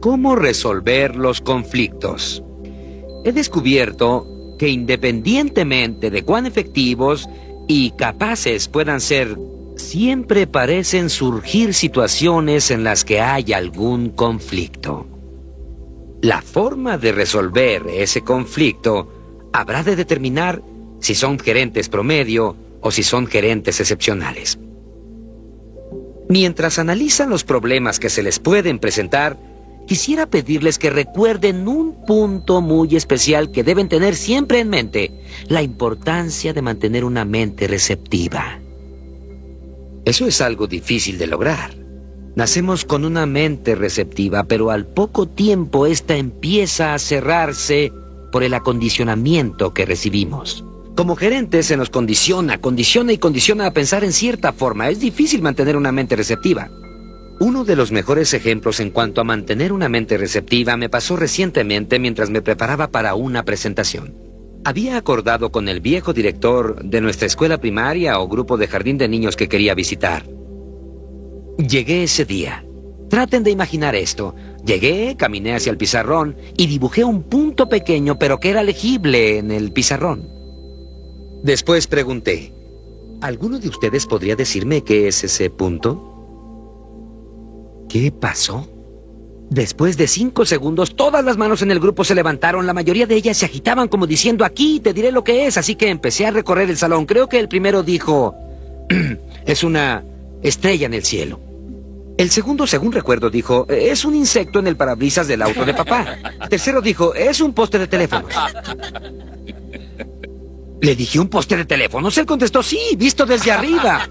cómo resolver los conflictos. He descubierto que independientemente de cuán efectivos y capaces puedan ser, siempre parecen surgir situaciones en las que hay algún conflicto. La forma de resolver ese conflicto habrá de determinar si son gerentes promedio o si son gerentes excepcionales. Mientras analizan los problemas que se les pueden presentar, quisiera pedirles que recuerden un punto muy especial que deben tener siempre en mente: la importancia de mantener una mente receptiva. Eso es algo difícil de lograr. Nacemos con una mente receptiva, pero al poco tiempo esta empieza a cerrarse por el acondicionamiento que recibimos. Como gerentes se nos condiciona a pensar en cierta forma. Es difícil mantener una mente receptiva. Uno de los mejores ejemplos en cuanto a mantener una mente receptiva me pasó recientemente mientras me preparaba para una presentación. Había acordado con el viejo director de nuestra escuela primaria o grupo de jardín de niños que quería visitar. Llegué ese día. Traten de imaginar esto. Llegué, caminé hacia el pizarrón y dibujé un punto pequeño pero que era legible en el pizarrón. Después pregunté: ¿alguno de ustedes podría decirme qué es ese punto? ¿Qué pasó? Después de 5 segundos, todas las manos en el grupo se levantaron. La mayoría de ellas se agitaban como diciendo: aquí te diré lo que es. Así que empecé a recorrer el salón. Creo que el primero dijo: es una estrella en el cielo. El segundo, según recuerdo, dijo: es un insecto en el parabrisas del auto de papá. El tercero dijo: es un poste de teléfonos. Le dije: ¿un poste de teléfonos? Él contestó: sí, visto desde arriba.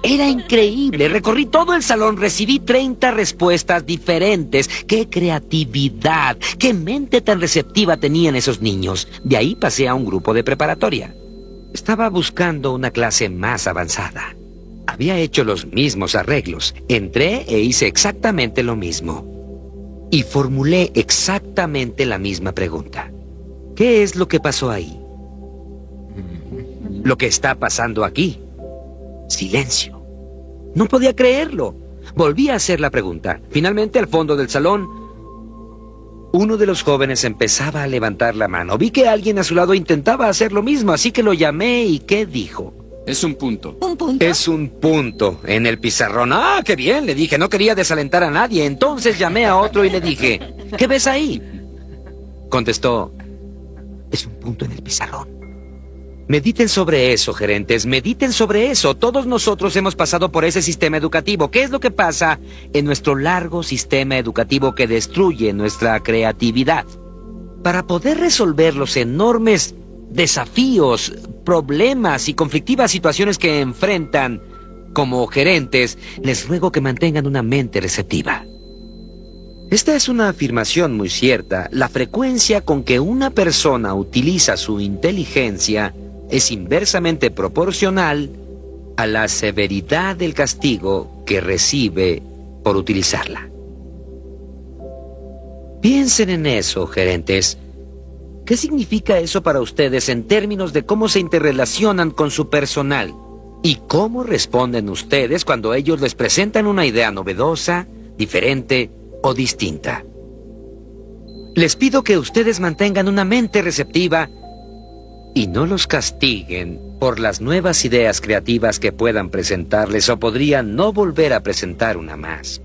Era increíble. Recorrí todo el salón, recibí 30 respuestas diferentes. ¡Qué creatividad! ¡Qué mente tan receptiva tenían esos niños! De ahí pasé a un grupo de preparatoria. Estaba buscando una clase más avanzada. Había hecho los mismos arreglos. Entré e hice exactamente lo mismo. Y formulé exactamente la misma pregunta. ¿Qué es lo que pasó ahí? Lo que está pasando aquí. Silencio. No podía creerlo. Volví a hacer la pregunta. Finalmente, al fondo del salón, uno de los jóvenes empezaba a levantar la mano. Vi que alguien a su lado intentaba hacer lo mismo, así que lo llamé y ¿qué dijo? Es un punto. ¿Un punto? Es un punto en el pizarrón. ¡Ah, qué bien! Le dije. No quería desalentar a nadie. Entonces llamé a otro y le dije: ¿qué ves ahí? Contestó: es un punto en el pizarrón. Mediten sobre eso, gerentes, mediten sobre eso. Todos nosotros hemos pasado por ese sistema educativo. ¿Qué es lo que pasa en nuestro largo sistema educativo que destruye nuestra creatividad? Para poder resolver los enormes desafíos, problemas y conflictivas situaciones que enfrentan como gerentes, les ruego que mantengan una mente receptiva. Esta es una afirmación muy cierta. La frecuencia con que una persona utiliza su inteligencia es inversamente proporcional a la severidad del castigo que recibe por utilizarla. Piensen en eso, gerentes. ¿Qué significa eso para ustedes en términos de cómo se interrelacionan con su personal? ¿Y cómo responden ustedes cuando ellos les presentan una idea novedosa, diferente o distinta? Les pido que ustedes mantengan una mente receptiva y no los castiguen por las nuevas ideas creativas que puedan presentarles o podrían no volver a presentar una más.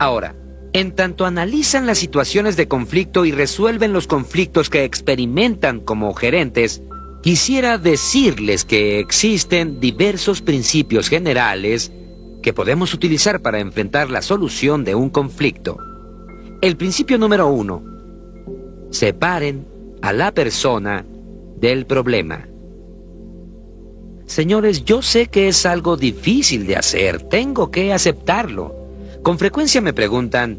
Ahora, en tanto analizan las situaciones de conflicto y resuelven los conflictos que experimentan como gerentes, quisiera decirles que existen diversos principios generales que podemos utilizar para enfrentar la solución de un conflicto. El principio número 1: separen a la persona del problema. Señores, yo sé que es algo difícil de hacer, tengo que aceptarlo. Con frecuencia me preguntan: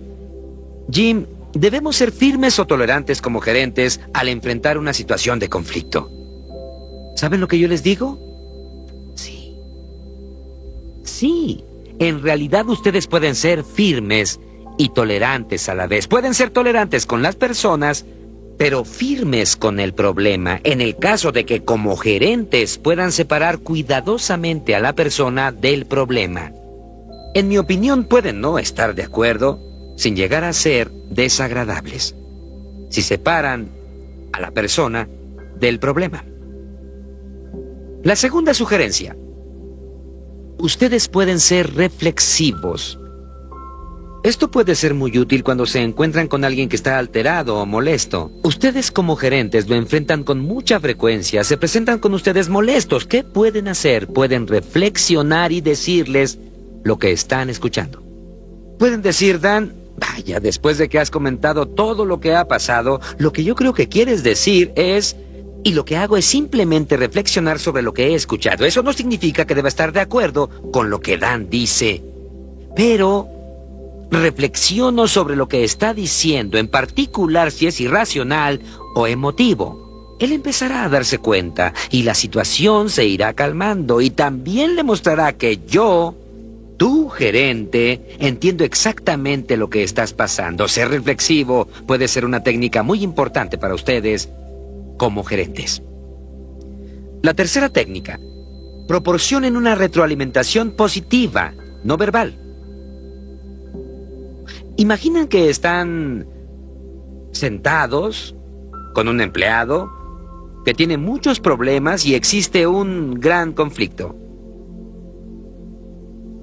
Jim, ¿debemos ser firmes o tolerantes como gerentes al enfrentar una situación de conflicto? ¿Saben lo que yo les digo? Sí. Sí, en realidad ustedes pueden ser firmes y tolerantes a la vez. Pueden ser tolerantes con las personas, pero firmes con el problema, en el caso de que como gerentes puedan separar cuidadosamente a la persona del problema. En mi opinión, pueden no estar de acuerdo, sin llegar a ser desagradables, si separan a la persona del problema. La segunda sugerencia: ustedes pueden ser reflexivos. Esto puede ser muy útil cuando se encuentran con alguien que está alterado o molesto. Ustedes como gerentes lo enfrentan con mucha frecuencia, se presentan con ustedes molestos. ¿Qué pueden hacer? Pueden reflexionar y decirles lo que están escuchando. Pueden decir: Dan, vaya, después de que has comentado todo lo que ha pasado, lo que yo creo que quieres decir es... Y lo que hago es simplemente reflexionar sobre lo que he escuchado. Eso no significa que deba estar de acuerdo con lo que Dan dice, pero reflexiono sobre lo que está diciendo, en particular si es irracional o emotivo. Él empezará a darse cuenta y la situación se irá calmando, y también le mostrará que yo, tu gerente, entiendo exactamente lo que estás pasando. Ser reflexivo puede ser una técnica muy importante para ustedes como gerentes. La tercera técnica: proporcionen una retroalimentación positiva, no verbal. Imaginen que están sentados con un empleado que tiene muchos problemas y existe un gran conflicto.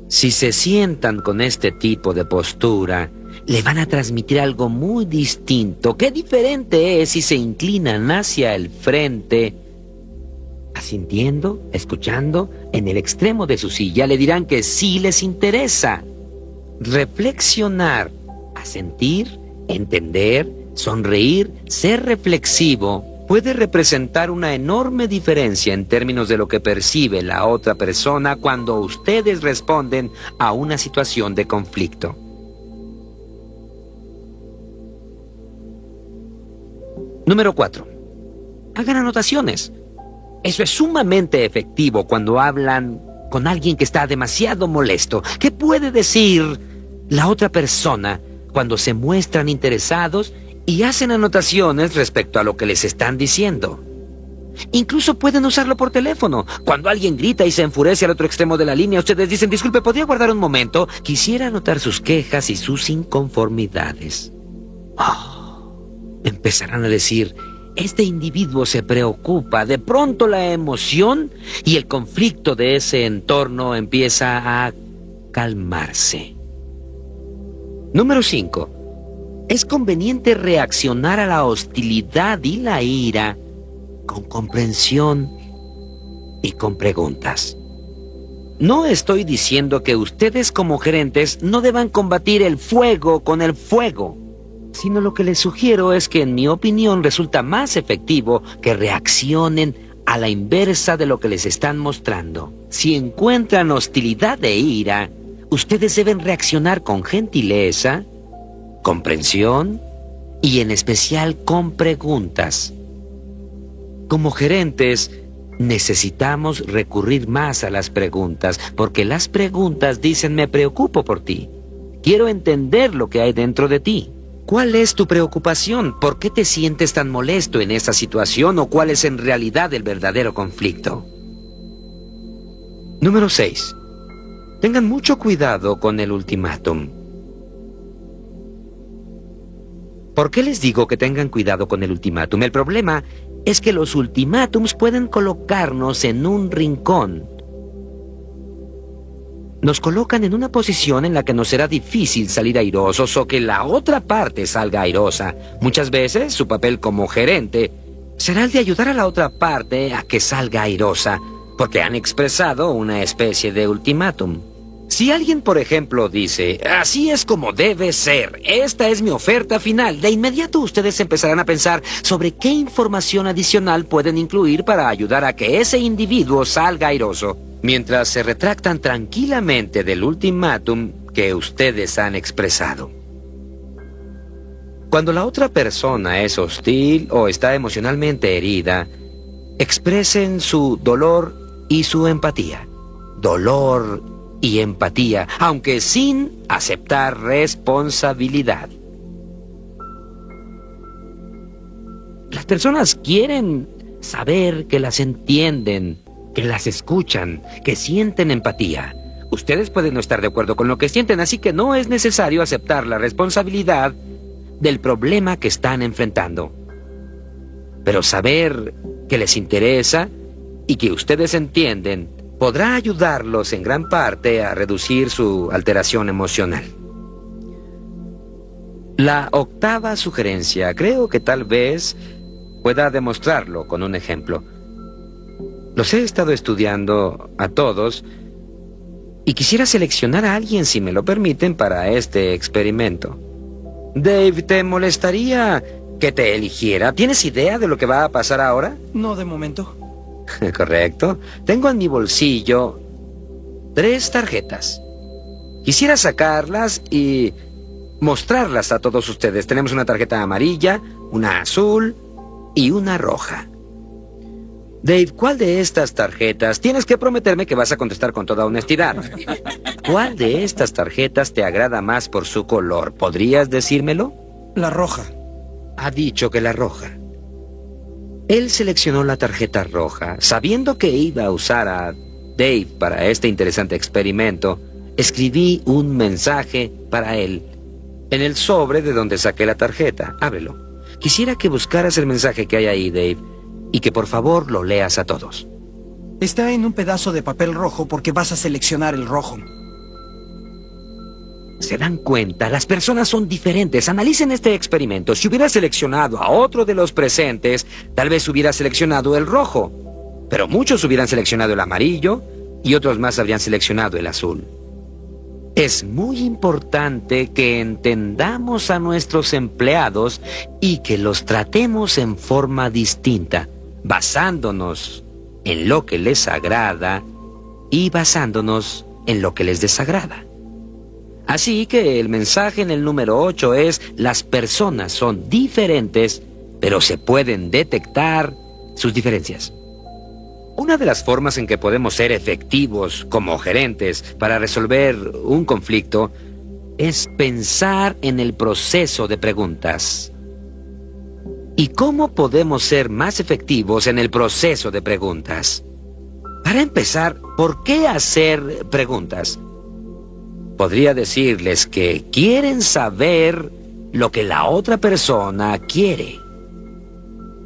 Si se sientan con este tipo de postura, le van a transmitir algo muy distinto. Qué diferente es si se inclinan hacia el frente, asintiendo, escuchando, en el extremo de su silla. Le dirán que sí les interesa. Reflexionar, asentir, entender, sonreír, ser reflexivo puede representar una enorme diferencia en términos de lo que percibe la otra persona cuando ustedes responden a una situación de conflicto. Número 4. Hagan anotaciones. Eso es sumamente efectivo cuando hablan con alguien que está demasiado molesto. ¿Qué puede decir la otra persona cuando se muestran interesados y hacen anotaciones respecto a lo que les están diciendo? Incluso pueden usarlo por teléfono. Cuando alguien grita y se enfurece al otro extremo de la línea, ustedes dicen: disculpe, ¿podría guardar un momento? Quisiera anotar sus quejas y sus inconformidades. Empezarán a decir: este individuo se preocupa. De pronto la emoción y el conflicto de ese entorno empieza a calmarse. Número 5. Es conveniente reaccionar a la hostilidad y la ira con comprensión y con preguntas. No estoy diciendo que ustedes como gerentes no deban combatir el fuego con el fuego, sino lo que les sugiero es que, en mi opinión, resulta más efectivo que reaccionen a la inversa de lo que les están mostrando. Si encuentran hostilidad e ira, ustedes deben reaccionar con gentileza, comprensión y en especial con preguntas. Como gerentes, necesitamos recurrir más a las preguntas, porque las preguntas dicen: me preocupo por ti. Quiero entender lo que hay dentro de ti. ¿Cuál es tu preocupación? ¿Por qué te sientes tan molesto en esa situación? ¿O cuál es en realidad el verdadero conflicto? Número 6. Tengan mucho cuidado con el ultimátum. ¿Por qué les digo que tengan cuidado con el ultimátum? El problema es que los ultimátums pueden colocarnos en un rincón. Nos colocan en una posición en la que nos será difícil salir airosos o que la otra parte salga airosa. Muchas veces su papel como gerente será el de ayudar a la otra parte a que salga airosa, porque han expresado una especie de ultimátum. Si alguien, por ejemplo, dice: así es como debe ser, esta es mi oferta final, de inmediato ustedes empezarán a pensar sobre qué información adicional pueden incluir para ayudar a que ese individuo salga airoso, mientras se retractan tranquilamente del ultimátum que ustedes han expresado. Cuando la otra persona es hostil o está emocionalmente herida, expresen su dolor y su empatía. Dolor y empatía, aunque sin aceptar responsabilidad. Las personas quieren saber que las entienden, que las escuchan, que sienten empatía. Ustedes pueden no estar de acuerdo con lo que sienten, así que no es necesario aceptar la responsabilidad del problema que están enfrentando. Pero saber que les interesa y que ustedes entienden podrá ayudarlos en gran parte a reducir su alteración emocional. La octava sugerencia, creo que tal vez pueda demostrarlo con un ejemplo. Los he estado estudiando a todos y quisiera seleccionar a alguien, si me lo permiten, para este experimento. Dave, ¿te molestaría que te eligiera? ¿Tienes idea de lo que va a pasar ahora? No de momento. Correcto. Tengo en mi bolsillo 3 tarjetas. Quisiera sacarlas y mostrarlas a todos ustedes. Tenemos una tarjeta amarilla, una azul y una roja. Dave, ¿cuál de estas tarjetas? Tienes que prometerme que vas a contestar con toda honestidad. ¿Cuál de estas tarjetas te agrada más por su color? ¿Podrías decírmelo? La roja. Ha dicho que la roja. Él seleccionó la tarjeta roja, sabiendo que iba a usar a Dave para este interesante experimento. Escribí un mensaje para él en el sobre de donde saqué la tarjeta. Ábrelo. Quisiera que buscaras el mensaje que hay ahí, Dave, y que por favor lo leas a todos. Está en un pedazo de papel rojo porque vas a seleccionar el rojo. ¿Se dan cuenta? Las personas son diferentes. Analicen este experimento. Si hubiera seleccionado a otro de los presentes, tal vez hubiera seleccionado el rojo. Pero muchos hubieran seleccionado el amarillo y otros más habrían seleccionado el azul. Es muy importante que entendamos a nuestros empleados y que los tratemos en forma distinta, basándonos en lo que les agrada y basándonos en lo que les desagrada. Así que el mensaje en el número 8 es: las personas son diferentes, pero se pueden detectar sus diferencias. Una de las formas en que podemos ser efectivos como gerentes para resolver un conflicto es pensar en el proceso de preguntas. ¿Y cómo podemos ser más efectivos en el proceso de preguntas? Para empezar, ¿por qué hacer preguntas? Podría decirles que quieren saber lo que la otra persona quiere.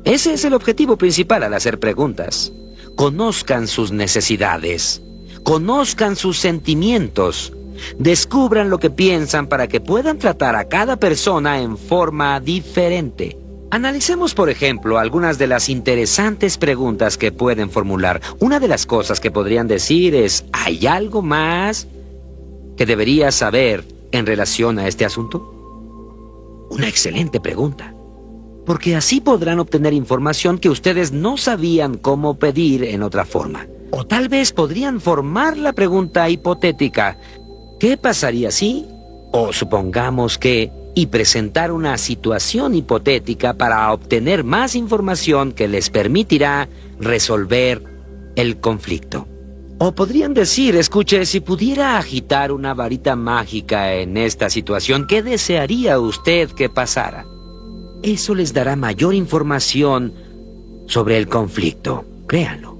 Ese es el objetivo principal al hacer preguntas. Conozcan sus necesidades, conozcan sus sentimientos, descubran lo que piensan para que puedan tratar a cada persona en forma diferente. Analicemos, por ejemplo, algunas de las interesantes preguntas que pueden formular. Una de las cosas que podrían decir es: ¿hay algo más que debería saber en relación a este asunto? Una excelente pregunta, porque así podrán obtener información que ustedes no sabían cómo pedir en otra forma. O tal vez podrían formar la pregunta hipotética: ¿qué pasaría si? O supongamos que, y presentar una situación hipotética para obtener más información que les permitirá resolver el conflicto. O podrían decir: escuche, si pudiera agitar una varita mágica en esta situación, ¿qué desearía usted que pasara? Eso les dará mayor información sobre el conflicto, créanlo.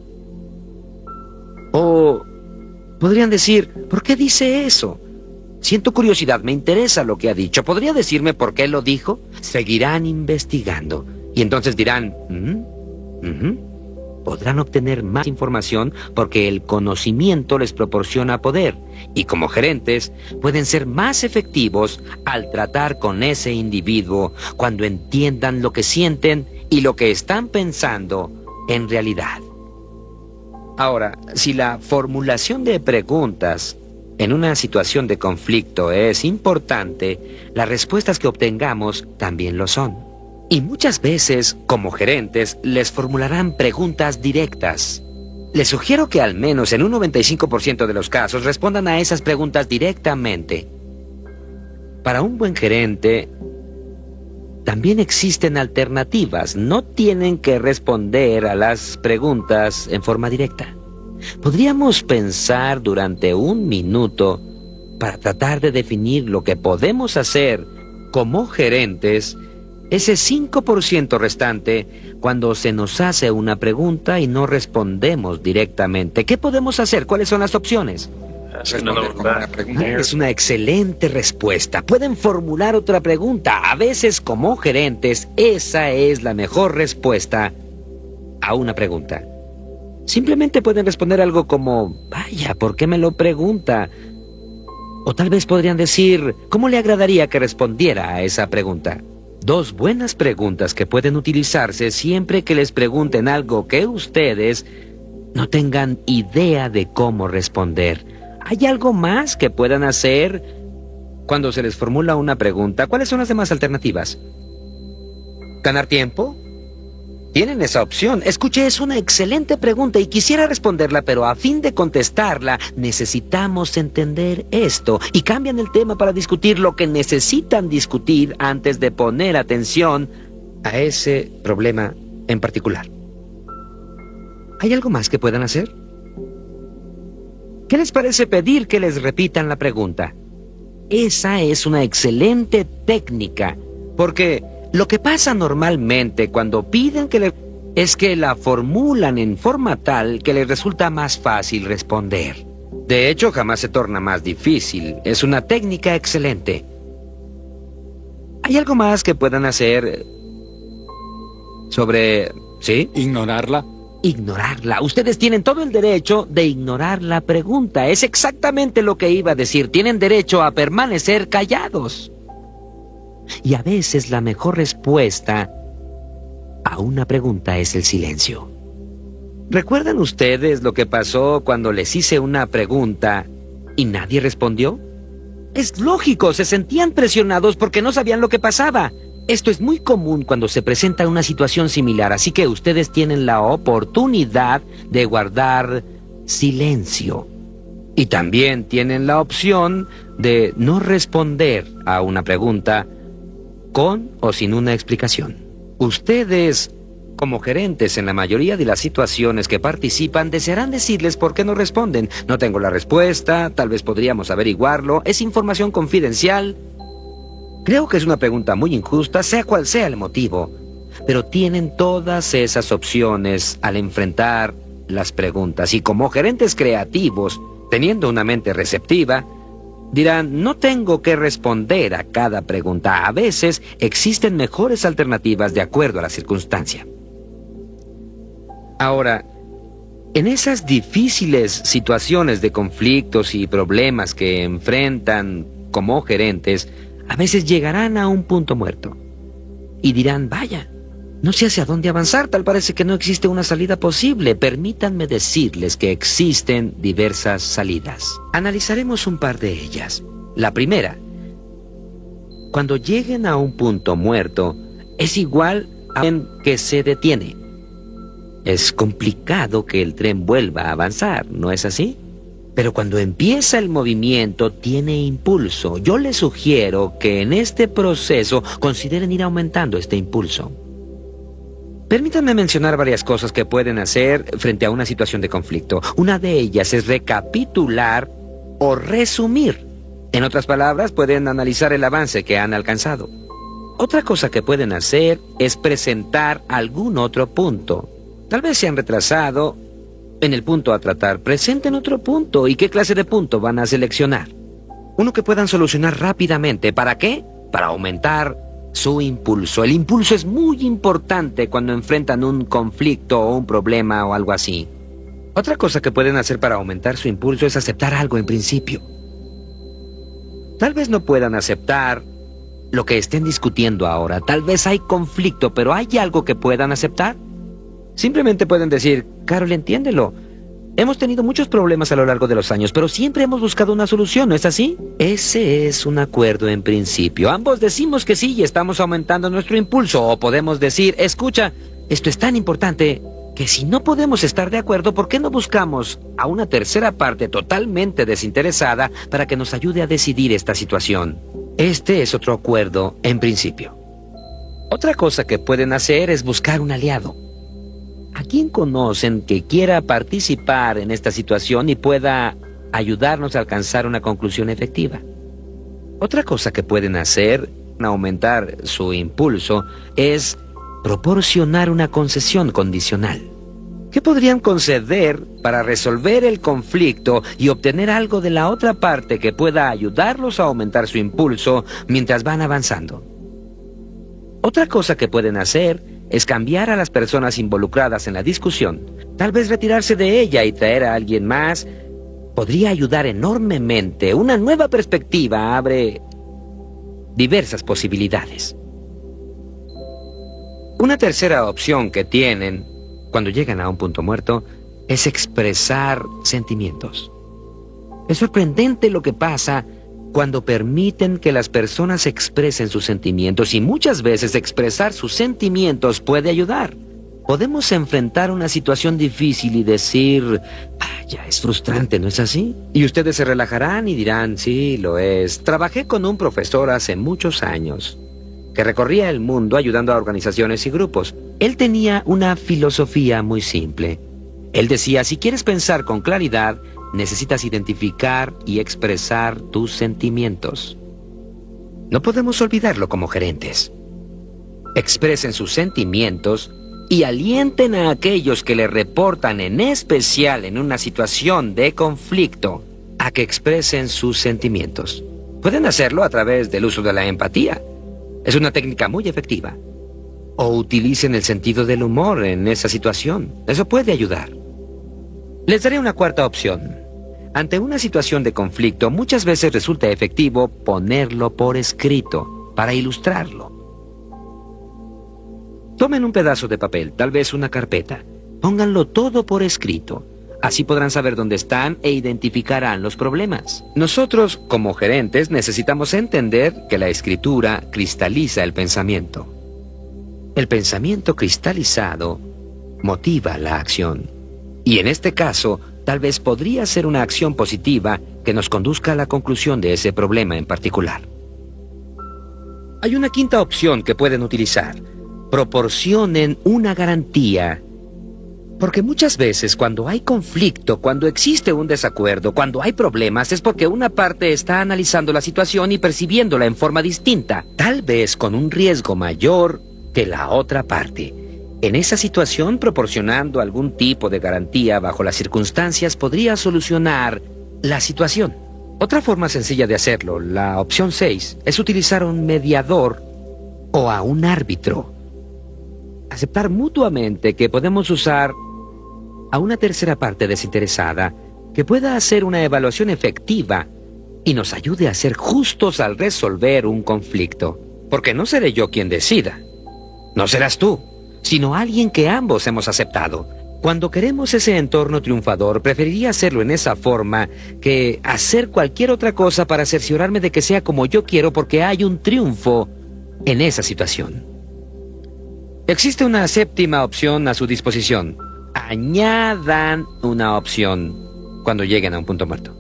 O podrían decir: ¿por qué dice eso? Siento curiosidad, me interesa lo que ha dicho. ¿Podría decirme por qué lo dijo? Seguirán investigando y entonces dirán: podrán obtener más información porque el conocimiento les proporciona poder, y como gerentes pueden ser más efectivos al tratar con ese individuo cuando entiendan lo que sienten y lo que están pensando en realidad. Ahora, si la formulación de preguntas en una situación de conflicto es importante, las respuestas que obtengamos también lo son. Y muchas veces, como gerentes, les formularán preguntas directas. Les sugiero que al menos en un 95% de los casos respondan a esas preguntas directamente. Para un buen gerente, también existen alternativas. No tienen que responder a las preguntas en forma directa. Podríamos pensar durante un minuto para tratar de definir lo que podemos hacer como gerentes, ese 5% restante, cuando se nos hace una pregunta y no respondemos directamente. ¿Qué podemos hacer? ¿Cuáles son las opciones? responder con una pregunta. Es una excelente respuesta. Pueden formular otra pregunta. A veces, como gerentes, esa es la mejor respuesta a una pregunta. Simplemente pueden responder algo como, vaya, ¿por qué me lo pregunta? O tal vez podrían decir, ¿cómo le agradaría que respondiera a esa pregunta? Dos buenas preguntas que pueden utilizarse siempre que les pregunten algo que ustedes no tengan idea de cómo responder. ¿Hay algo más que puedan hacer cuando se les formula una pregunta? ¿Cuáles son las demás alternativas? ¿Ganar tiempo? Tienen esa opción. Escuche, es una excelente pregunta y quisiera responderla, pero a fin de contestarla necesitamos entender esto. Y cambian el tema para discutir lo que necesitan discutir antes de poner atención a ese problema en particular. ¿Hay algo más que puedan hacer? ¿Qué les parece pedir que les repitan la pregunta? Esa es una excelente técnica, porque lo que pasa normalmente cuando piden es que la formulan en forma tal que les resulta más fácil responder. De hecho, jamás se torna más difícil. Es una técnica excelente. ¿Hay algo más que puedan hacer sobre... ¿sí? ¿Ignorarla? Ignorarla. Ustedes tienen todo el derecho de ignorar la pregunta. Es exactamente lo que iba a decir. Tienen derecho a permanecer callados. Y a veces la mejor respuesta a una pregunta es el silencio. ¿Recuerdan ustedes lo que pasó cuando les hice una pregunta y nadie respondió? Es lógico, se sentían presionados porque no sabían lo que pasaba. Esto es muy común cuando se presenta una situación similar, así que ustedes tienen la oportunidad de guardar silencio. Y también tienen la opción de no responder a una pregunta con o sin una explicación. Ustedes, como gerentes en la mayoría de las situaciones que participan, desearán decirles por qué no responden. No tengo la respuesta, tal vez podríamos averiguarlo, es información confidencial. Creo que es una pregunta muy injusta, sea cual sea el motivo, pero tienen todas esas opciones al enfrentar las preguntas. Y como gerentes creativos, teniendo una mente receptiva, dirán, no tengo que responder a cada pregunta. A veces existen mejores alternativas de acuerdo a la circunstancia. Ahora, en esas difíciles situaciones de conflictos y problemas que enfrentan como gerentes, a veces llegarán a un punto muerto y dirán, vaya, no sé hacia dónde avanzar, tal parece que no existe una salida posible. Permítanme decirles que existen diversas salidas. Analizaremos un par de ellas. La primera, cuando lleguen a un punto muerto, es igual a un tren que se detiene. Es complicado que el tren vuelva a avanzar, ¿no es así? Pero cuando empieza el movimiento, tiene impulso. Yo les sugiero que en este proceso consideren ir aumentando este impulso. Permítanme mencionar varias cosas que pueden hacer frente a una situación de conflicto. Una de ellas es recapitular o resumir. En otras palabras, pueden analizar el avance que han alcanzado. Otra cosa que pueden hacer es presentar algún otro punto. Tal vez se han retrasado en el punto a tratar. Presenten otro punto. ¿Y qué clase de punto van a seleccionar? Uno que puedan solucionar rápidamente. ¿Para qué? Para aumentar su impulso. El impulso es muy importante cuando enfrentan un conflicto o un problema o algo así. Otra cosa que pueden hacer para aumentar su impulso es aceptar algo en principio. Tal vez no puedan aceptar lo que estén discutiendo ahora. Tal vez hay conflicto, pero ¿hay algo que puedan aceptar? Simplemente pueden decir, Carol, entiéndelo. Hemos tenido muchos problemas a lo largo de los años, pero siempre hemos buscado una solución, ¿no es así? Ese es un acuerdo en principio. Ambos decimos que sí y estamos aumentando nuestro impulso. O podemos decir, escucha, esto es tan importante que si no podemos estar de acuerdo, ¿por qué no buscamos a una tercera parte totalmente desinteresada para que nos ayude a decidir esta situación? Este es otro acuerdo en principio. Otra cosa que pueden hacer es buscar un aliado. ¿A quién conocen que quiera participar en esta situación y pueda ayudarnos a alcanzar una conclusión efectiva? Otra cosa que pueden hacer para aumentar su impulso es proporcionar una concesión condicional. ¿Qué podrían conceder para resolver el conflicto y obtener algo de la otra parte que pueda ayudarlos a aumentar su impulso mientras van avanzando? Otra cosa que pueden hacer es cambiar a las personas involucradas en la discusión. Tal vez retirarse de ella y traer a alguien más podría ayudar enormemente. Una nueva perspectiva abre diversas posibilidades. Una tercera opción que tienen cuando llegan a un punto muerto es expresar sentimientos. Es sorprendente lo que pasa cuando permiten que las personas expresen sus sentimientos, y muchas veces expresar sus sentimientos puede ayudar. Podemos enfrentar una situación difícil y decir, vaya, es frustrante, ¿no es así? Y ustedes se relajarán y dirán, sí, lo es. Trabajé con un profesor hace muchos años que recorría el mundo ayudando a organizaciones y grupos. Él tenía una filosofía muy simple. Él decía, si quieres pensar con claridad, necesitas identificar y expresar tus sentimientos. No podemos olvidarlo como gerentes. Expresen sus sentimientos y alienten a aquellos que le reportan, en especial en una situación de conflicto, a que expresen sus sentimientos. Pueden hacerlo a través del uso de la empatía. Es una técnica muy efectiva. O utilicen el sentido del humor en esa situación. Eso puede ayudar. Les daré una cuarta opción. Ante una situación de conflicto, muchas veces resulta efectivo ponerlo por escrito para ilustrarlo. Tomen un pedazo de papel, tal vez una carpeta. Pónganlo todo por escrito. Así podrán saber dónde están e identificarán los problemas. Nosotros, como gerentes, necesitamos entender que la escritura cristaliza el pensamiento. El pensamiento cristalizado motiva la acción. Y en este caso, tal vez podría ser una acción positiva que nos conduzca a la conclusión de ese problema en particular. Hay una quinta opción que pueden utilizar. Proporcionen una garantía. Porque muchas veces cuando hay conflicto, cuando existe un desacuerdo, cuando hay problemas, es porque una parte está analizando la situación y percibiéndola en forma distinta, tal vez con un riesgo mayor que la otra parte. En esa situación, proporcionando algún tipo de garantía bajo las circunstancias podría solucionar la situación. Otra forma sencilla de hacerlo, la opción 6, es utilizar un mediador o a un árbitro. Aceptar mutuamente que podemos usar a una tercera parte desinteresada que pueda hacer una evaluación efectiva y nos ayude a ser justos al resolver un conflicto. Porque no seré yo quien decida. No serás tú, sino alguien que ambos hemos aceptado. Cuando queremos ese entorno triunfador, preferiría hacerlo en esa forma que hacer cualquier otra cosa para cerciorarme de que sea como yo quiero, porque hay un triunfo en esa situación. Existe una séptima opción a su disposición. Añadan una opción cuando lleguen a un punto muerto.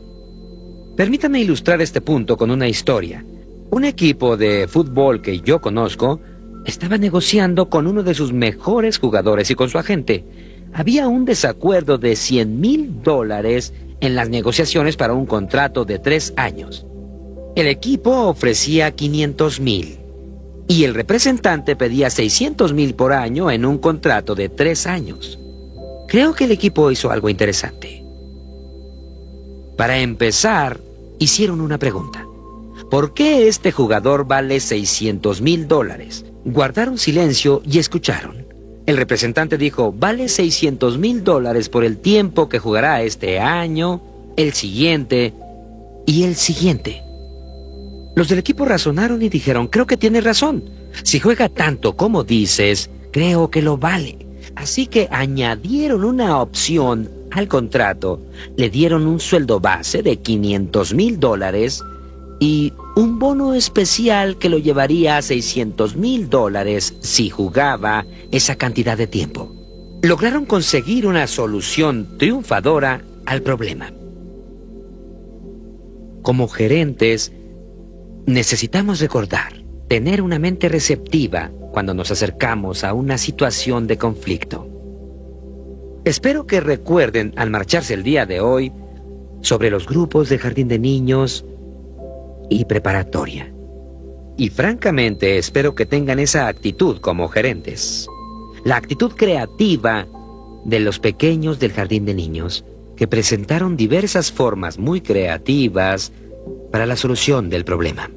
Permítanme ilustrar este punto con una historia. Un equipo de fútbol que yo conozco estaba negociando con uno de sus mejores jugadores y con su agente. Había un desacuerdo de $100,000 en las negociaciones para un contrato de 3 años. El equipo ofrecía $500,000 y el representante pedía $600,000 por año en un contrato de 3 años. Creo que el equipo hizo algo interesante. Para empezar, hicieron una pregunta. ¿Por qué este jugador vale $600,000? Guardaron silencio y escucharon. El representante dijo, vale $600,000 por el tiempo que jugará este año, el siguiente y el siguiente. Los del equipo razonaron y dijeron, creo que tienes razón. Si juega tanto como dices, creo que lo vale. Así que añadieron una opción al contrato, le dieron un sueldo base de $500,000 y un bono especial que lo llevaría a $600,000 si jugaba esa cantidad de tiempo. Lograron conseguir una solución triunfadora al problema. Como gerentes, necesitamos recordar, tener una mente receptiva cuando nos acercamos a una situación de conflicto. Espero que recuerden al marcharse el día de hoy sobre los grupos de jardín de niños y preparatoria. Y francamente espero que tengan esa actitud como gerentes. La actitud creativa de los pequeños del jardín de niños que presentaron diversas formas muy creativas para la solución del problema.